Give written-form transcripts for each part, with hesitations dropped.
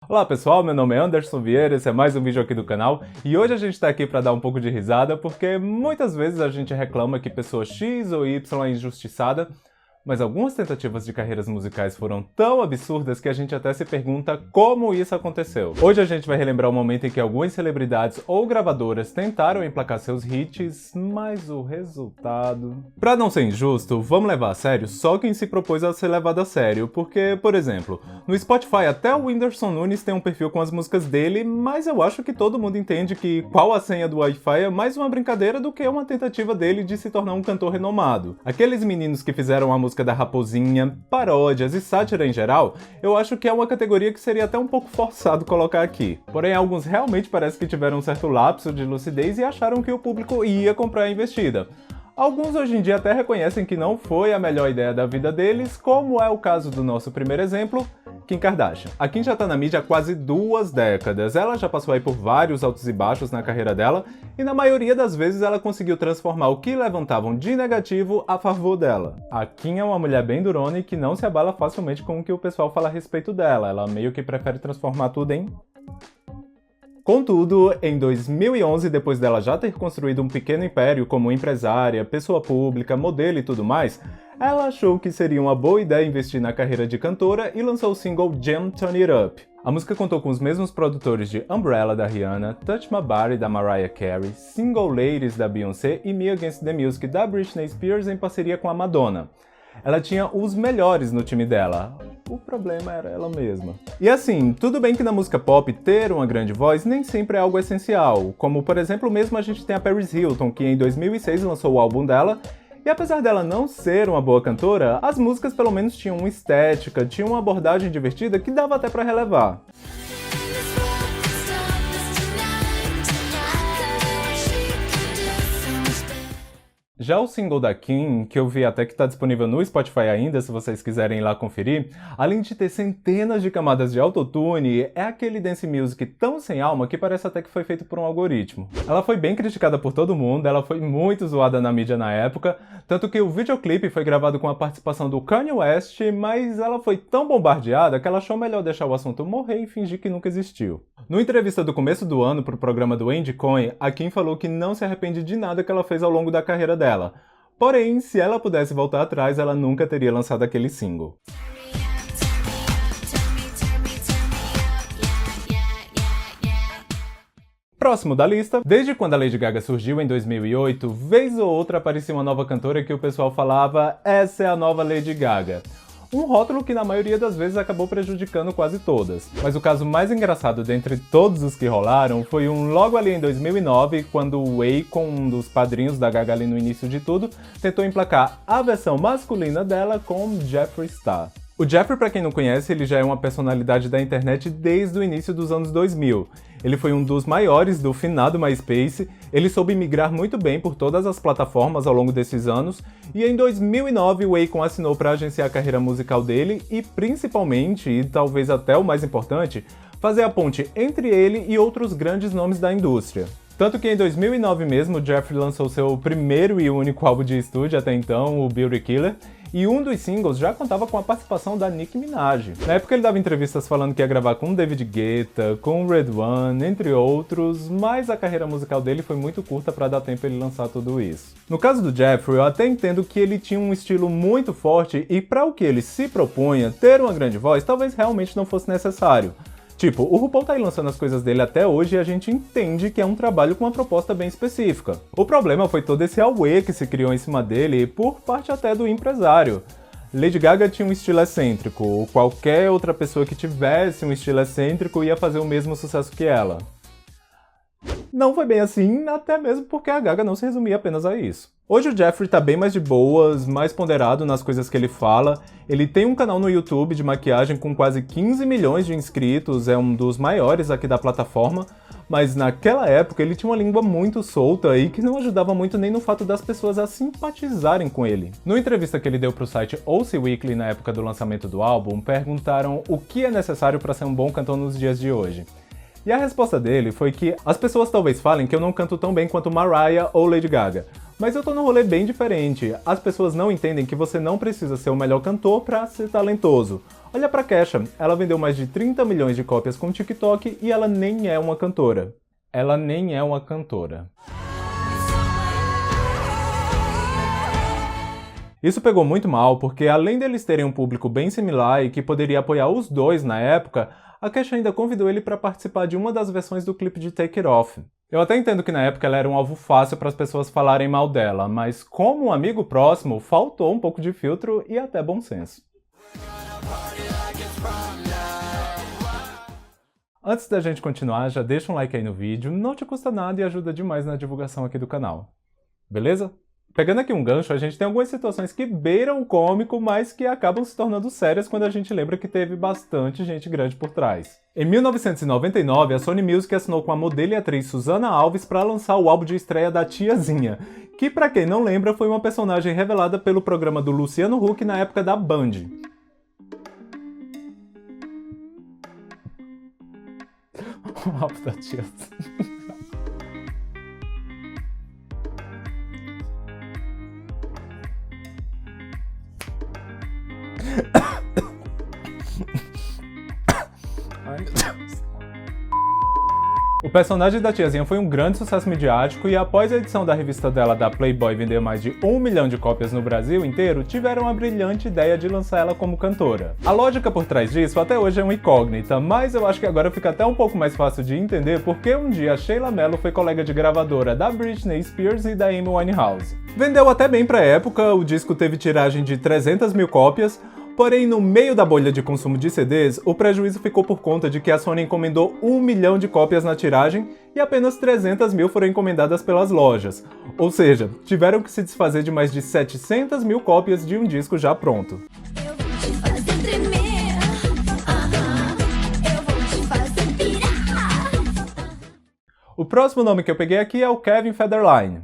Olá pessoal, meu nome é Anderson Vieira, esse é mais um vídeo aqui do canal e hoje a gente está aqui para dar um pouco de risada porque muitas vezes a gente reclama que pessoa X ou Y é injustiçada, mas algumas tentativas de carreiras musicais foram tão absurdas que a gente até se pergunta como isso aconteceu. Hoje a gente vai relembrar o momento em que algumas celebridades ou gravadoras tentaram emplacar seus hits, mas o resultado... Pra não ser injusto, vamos levar a sério só quem se propôs a ser levado a sério, porque, por exemplo, no Spotify até o Whindersson Nunes tem um perfil com as músicas dele, mas eu acho que todo mundo entende que qual a senha do Wi-Fi é mais uma brincadeira do que uma tentativa dele de se tornar um cantor renomado. Aqueles meninos que fizeram a música da Raposinha, paródias e sátira em geral, eu acho que é uma categoria que seria até um pouco forçado colocar aqui. Porém, alguns realmente parece que tiveram um certo lapso de lucidez e acharam que o público ia comprar a investida. Alguns hoje em dia até reconhecem que não foi a melhor ideia da vida deles, como é o caso do nosso primeiro exemplo, Kim Kardashian. A Kim já tá na mídia há quase 2 décadas, ela já passou aí por vários altos e baixos na carreira dela, e na maioria das vezes ela conseguiu transformar o que levantavam de negativo a favor dela. A Kim é uma mulher bem durona e que não se abala facilmente com o que o pessoal fala a respeito dela, ela meio que prefere transformar tudo em... Contudo, em 2011, depois dela já ter construído um pequeno império como empresária, pessoa pública, modelo e tudo mais, ela achou que seria uma boa ideia investir na carreira de cantora e lançou o single Jam Turn It Up. A música contou com os mesmos produtores de Umbrella da Rihanna, Touch My Body da Mariah Carey, Single Ladies da Beyoncé e Me Against the Music da Britney Spears em parceria com a Madonna. Ela tinha os melhores no time dela. O problema era ela mesma. E assim, tudo bem que na música pop ter uma grande voz nem sempre é algo essencial, como por exemplo mesmo a gente tem a Paris Hilton, que em 2006 lançou o álbum dela, e apesar dela não ser uma boa cantora, as músicas pelo menos tinham uma estética, tinham uma abordagem divertida que dava até pra relevar. Já o single da Kim, que eu vi até que está disponível no Spotify ainda, se vocês quiserem ir lá conferir, além de ter centenas de camadas de autotune, é aquele dance music tão sem alma que parece até que foi feito por um algoritmo. Ela foi bem criticada por todo mundo, ela foi muito zoada na mídia na época, tanto que o videoclipe foi gravado com a participação do Kanye West, mas ela foi tão bombardeada que ela achou melhor deixar o assunto morrer e fingir que nunca existiu. Numa entrevista do começo do ano para o programa do Andy Cohen, a Kim falou que não se arrepende de nada que ela fez ao longo da carreira dela. Porém, se ela pudesse voltar atrás, ela nunca teria lançado aquele single. Próximo da lista, desde quando a Lady Gaga surgiu em 2008, vez ou outra aparecia uma nova cantora que o pessoal falava "essa é a nova Lady Gaga". Um rótulo que na maioria das vezes acabou prejudicando quase todas. Mas o caso mais engraçado dentre todos os que rolaram foi logo ali em 2009, quando o Akon, um dos padrinhos da Gaga ali no início de tudo, tentou emplacar a versão masculina dela com Jeffree Star. O Jeffree, pra quem não conhece, ele já é uma personalidade da internet desde o início dos anos 2000. Ele foi um dos maiores do finado MySpace, ele soube migrar muito bem por todas as plataformas ao longo desses anos, e em 2009 o Akon assinou para agenciar a carreira musical dele e principalmente, e talvez até o mais importante, fazer a ponte entre ele e outros grandes nomes da indústria. Tanto que em 2009 mesmo, o Jeffree lançou seu primeiro e único álbum de estúdio até então, o Beauty Killer, e um dos singles já contava com a participação da Nicki Minaj. Na época ele dava entrevistas falando que ia gravar com David Guetta, com Red One, entre outros, mas a carreira musical dele foi muito curta para dar tempo ele lançar tudo isso. No caso do Jeffree, eu até entendo que ele tinha um estilo muito forte e para o que ele se propunha, ter uma grande voz talvez realmente não fosse necessário. Tipo, o RuPaul tá aí lançando as coisas dele até hoje e a gente entende que é um trabalho com uma proposta bem específica. O problema foi todo esse auê que se criou em cima dele por parte até do empresário. Lady Gaga tinha um estilo excêntrico, qualquer outra pessoa que tivesse um estilo excêntrico ia fazer o mesmo sucesso que ela. Não foi bem assim, até mesmo porque a Gaga não se resumia apenas a isso. Hoje o Jeffree tá bem mais de boas, mais ponderado nas coisas que ele fala. Ele tem um canal no YouTube de maquiagem com quase 15 milhões de inscritos, é um dos maiores aqui da plataforma, mas naquela época ele tinha uma língua muito solta e que não ajudava muito nem no fato das pessoas a simpatizarem com ele. Numa entrevista que ele deu pro site OC Weekly na época do lançamento do álbum, perguntaram o que é necessário para ser um bom cantor nos dias de hoje. E a resposta dele foi que as pessoas talvez falem que eu não canto tão bem quanto Mariah ou Lady Gaga, mas eu tô num rolê bem diferente. As pessoas não entendem que você não precisa ser o melhor cantor pra ser talentoso. Olha pra Kesha, ela vendeu mais de 30 milhões de cópias com TikTok e ela nem é uma cantora. Ela nem é uma cantora. Isso pegou muito mal porque, além deles terem um público bem similar e que poderia apoiar os dois na época, a Kesha ainda convidou ele para participar de uma das versões do clipe de Take It Off. Eu até entendo que na época ela era um alvo fácil para as pessoas falarem mal dela, mas como um amigo próximo, faltou um pouco de filtro e até bom senso. Antes da gente continuar, já deixa um like aí no vídeo, não te custa nada e ajuda demais na divulgação aqui do canal. Beleza? Pegando aqui um gancho, a gente tem algumas situações que beiram o cômico, mas que acabam se tornando sérias quando a gente lembra que teve bastante gente grande por trás. Em 1999, a Sony Music assinou com a modelo e atriz Susana Alves para lançar o álbum de estreia da Tiazinha, que pra quem não lembra foi uma personagem revelada pelo programa do Luciano Huck na época da Band. O álbum da Tiazinha. Ai, meu Deus. O personagem da Tiazinha foi um grande sucesso midiático e após a edição da revista dela da Playboy vender mais de 1 milhão de cópias no Brasil inteiro, tiveram a brilhante ideia de lançar ela como cantora. A lógica por trás disso até hoje é uma incógnita, mas eu acho que agora fica até um pouco mais fácil de entender porque um dia a Sheila Mello foi colega de gravadora da Britney Spears e da Amy Winehouse. Vendeu até bem pra época, o disco teve tiragem de 300 mil cópias, porém, no meio da bolha de consumo de CDs, o prejuízo ficou por conta de que a Sony encomendou 1 milhão de cópias na tiragem e apenas 300 mil foram encomendadas pelas lojas. Ou seja, tiveram que se desfazer de mais de 700 mil cópias de um disco já pronto. Eu vou te fazer tremer, eu vou te fazer pirar. O próximo nome que eu peguei aqui é o Kevin Federline.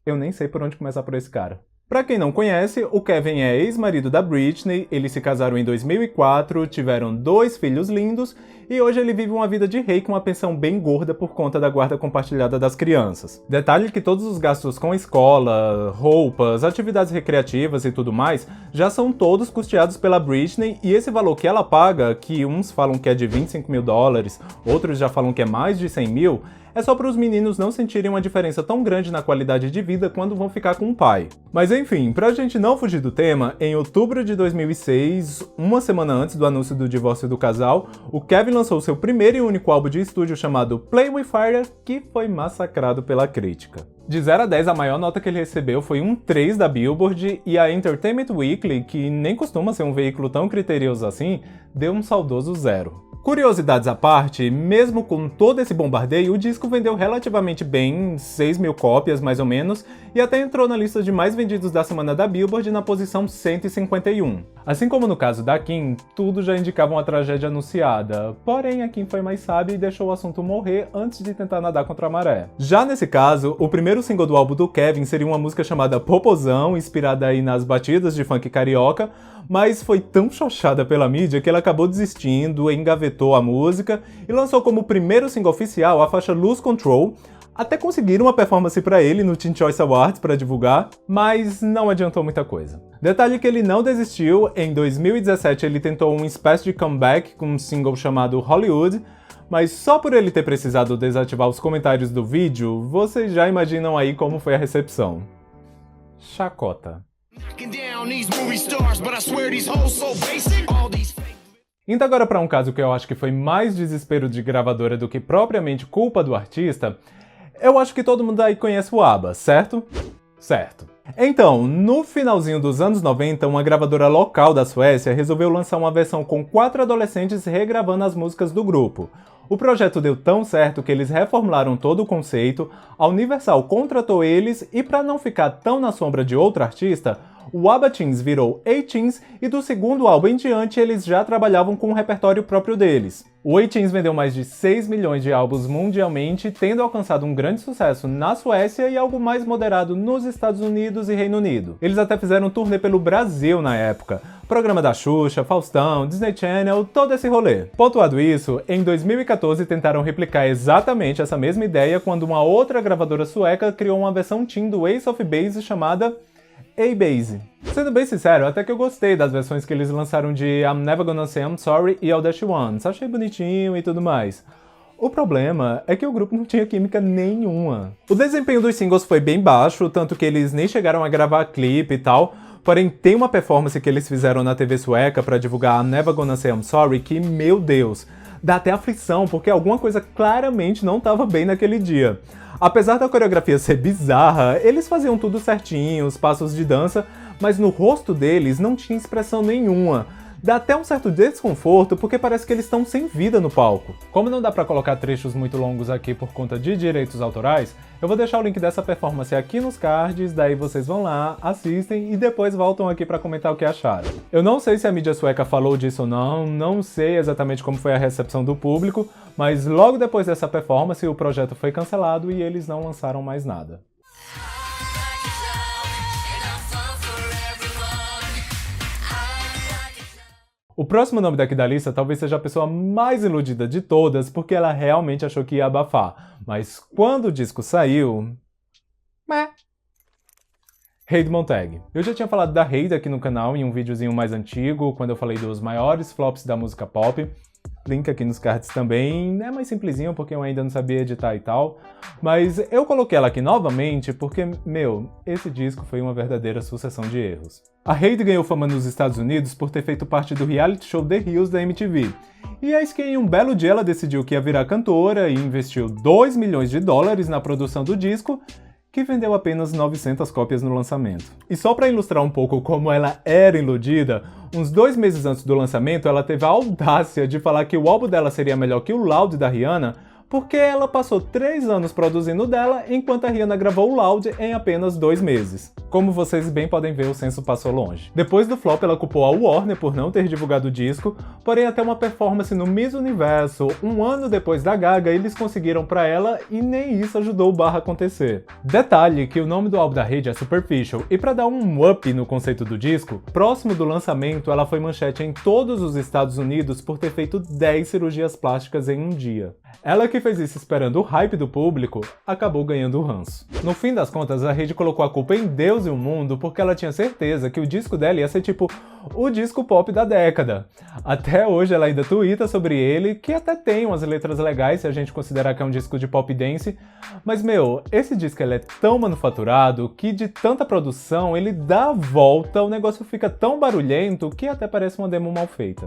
Eu nem sei por onde começar por esse cara. Pra quem não conhece, o Kevin é ex-marido da Britney, eles se casaram em 2004, tiveram 2 filhos lindos e hoje ele vive uma vida de rei com uma pensão bem gorda por conta da guarda compartilhada das crianças. Detalhe que todos os gastos com escola, roupas, atividades recreativas e tudo mais já são todos custeados pela Britney e esse valor que ela paga, que uns falam que é de 25 mil dólares, outros já falam que é mais de 100 mil, é só para os meninos não sentirem uma diferença tão grande na qualidade de vida quando vão ficar com o pai. Mas enfim, pra gente não fugir do tema, em outubro de 2006, uma semana antes do anúncio do divórcio do casal, o Kevin lançou seu primeiro e único álbum de estúdio chamado Play With Fire, que foi massacrado pela crítica. De 0 a 10, a maior nota que ele recebeu foi um 3 da Billboard e a Entertainment Weekly, que nem costuma ser um veículo tão criterioso assim, deu um saudoso 0. Curiosidades à parte, mesmo com todo esse bombardeio, o disco vendeu relativamente bem, 6 mil cópias mais ou menos, e até entrou na lista de mais vendidos da semana da Billboard na posição 151. Assim como no caso da Kim, tudo já indicava uma tragédia anunciada, porém a Kim foi mais sábia e deixou o assunto morrer antes de tentar nadar contra a maré. Já nesse caso, o primeiro single do álbum do Kevin seria uma música chamada Popozão, inspirada aí nas batidas de funk carioca, mas foi tão chochada pela mídia que ele acabou desistindo, engavetou a música e lançou como primeiro single oficial a faixa Lose Control, até conseguiram uma performance pra ele no Teen Choice Awards para divulgar, mas não adiantou muita coisa. Detalhe que ele não desistiu, em 2017 ele tentou uma espécie de comeback com um single chamado Hollywood, mas só por ele ter precisado desativar os comentários do vídeo, vocês já imaginam aí como foi a recepção. Chacota. Indo agora para um caso que eu acho que foi mais desespero de gravadora do que propriamente culpa do artista, eu acho que todo mundo aí conhece o ABBA, certo? Certo. Então, no finalzinho dos anos 90, uma gravadora local da Suécia resolveu lançar uma versão com 4 adolescentes regravando as músicas do grupo. O projeto deu tão certo que eles reformularam todo o conceito, a Universal contratou eles e para não ficar tão na sombra de outro artista, o ABBA Teens virou A-Teens e do segundo álbum em diante eles já trabalhavam com um repertório próprio deles. O A-Teens vendeu mais de 6 milhões de álbuns mundialmente, tendo alcançado um grande sucesso na Suécia e algo mais moderado nos Estados Unidos e Reino Unido. Eles até fizeram um turnê pelo Brasil na época. Programa da Xuxa, Faustão, Disney Channel, todo esse rolê. Pontuado isso, em 2014 tentaram replicar exatamente essa mesma ideia quando uma outra gravadora sueca criou uma versão teen do Ace of Base chamada A-Base. Sendo bem sincero, até que eu gostei das versões que eles lançaram de I'm Never Gonna Say I'm Sorry e All That She Wants, achei bonitinho e tudo mais. O problema é que o grupo não tinha química nenhuma. O desempenho dos singles foi bem baixo, tanto que eles nem chegaram a gravar clipe e tal, porém tem uma performance que eles fizeram na TV sueca pra divulgar I'm Never Gonna Say I'm Sorry que, meu Deus, dá até aflição, porque alguma coisa claramente não estava bem naquele dia. Apesar da coreografia ser bizarra, eles faziam tudo certinho, os passos de dança, mas no rosto deles não tinha expressão nenhuma. Dá até um certo desconforto porque parece que eles estão sem vida no palco. Como não dá pra colocar trechos muito longos aqui por conta de direitos autorais, eu vou deixar o link dessa performance aqui nos cards, daí vocês vão lá, assistem e depois voltam aqui pra comentar o que acharam. Eu não sei se a mídia sueca falou disso ou não sei exatamente como foi a recepção do público, mas logo depois dessa performance o projeto foi cancelado e eles não lançaram mais nada. O próximo nome daqui da lista talvez seja a pessoa mais iludida de todas, porque ela realmente achou que ia abafar. Mas quando o disco saiu... Heidi Montag. Eu já tinha falado da Heidi aqui no canal em um videozinho mais antigo, quando eu falei dos maiores flops da música pop. Link aqui nos cards também, é mais simplesinho porque eu ainda não sabia editar e tal. Mas eu coloquei ela aqui novamente porque, meu, esse disco foi uma verdadeira sucessão de erros. A Heidi ganhou fama nos Estados Unidos por ter feito parte do reality show The Hills da MTV. E eis que em um belo dia ela decidiu que ia virar cantora e investiu $2 milhões na produção do disco, que vendeu apenas 900 cópias no lançamento. E só pra ilustrar um pouco como ela era iludida, uns 2 meses antes do lançamento ela teve a audácia de falar que o álbum dela seria melhor que o Loud da Rihanna, porque ela passou 3 anos produzindo dela, enquanto a Rihanna gravou o Loud em apenas 2 meses. Como vocês bem podem ver, o senso passou longe. Depois do flop, ela culpou a Warner por não ter divulgado o disco, porém até uma performance no Miss Universo, um ano depois da Gaga, eles conseguiram pra ela e nem isso ajudou o barra a acontecer. Detalhe que o nome do álbum da Heidi é Superficial, e pra dar um up no conceito do disco, próximo do lançamento ela foi manchete em todos os Estados Unidos por ter feito 10 cirurgias plásticas em um dia. Ela que fez isso esperando o hype do público, acabou ganhando o ranço. No fim das contas, a Heidi colocou a culpa em Deus e o mundo porque ela tinha certeza que o disco dela ia ser tipo o disco pop da década. Até hoje ela ainda tuita sobre ele, que até tem umas letras legais se a gente considerar que é um disco de pop dance, mas meu, esse disco ele é tão manufaturado que de tanta produção ele dá a volta, o negócio fica tão barulhento que até parece uma demo mal feita.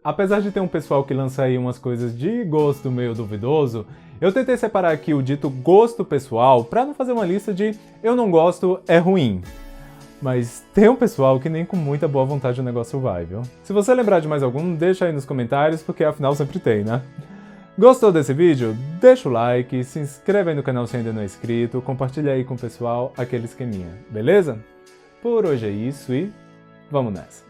Apesar de ter um pessoal que lança aí umas coisas de gosto meio duvidoso, eu tentei separar aqui o dito gosto pessoal pra não fazer uma lista de eu não gosto, é ruim. Mas tem um pessoal que nem com muita boa vontade o negócio vai, viu? Se você lembrar de mais algum, deixa aí nos comentários, porque afinal sempre tem, né? Gostou desse vídeo? Deixa o like, se inscreve aí no canal se ainda não é inscrito, compartilha aí com o pessoal aquele esqueminha, beleza? Por hoje é isso e vamos nessa!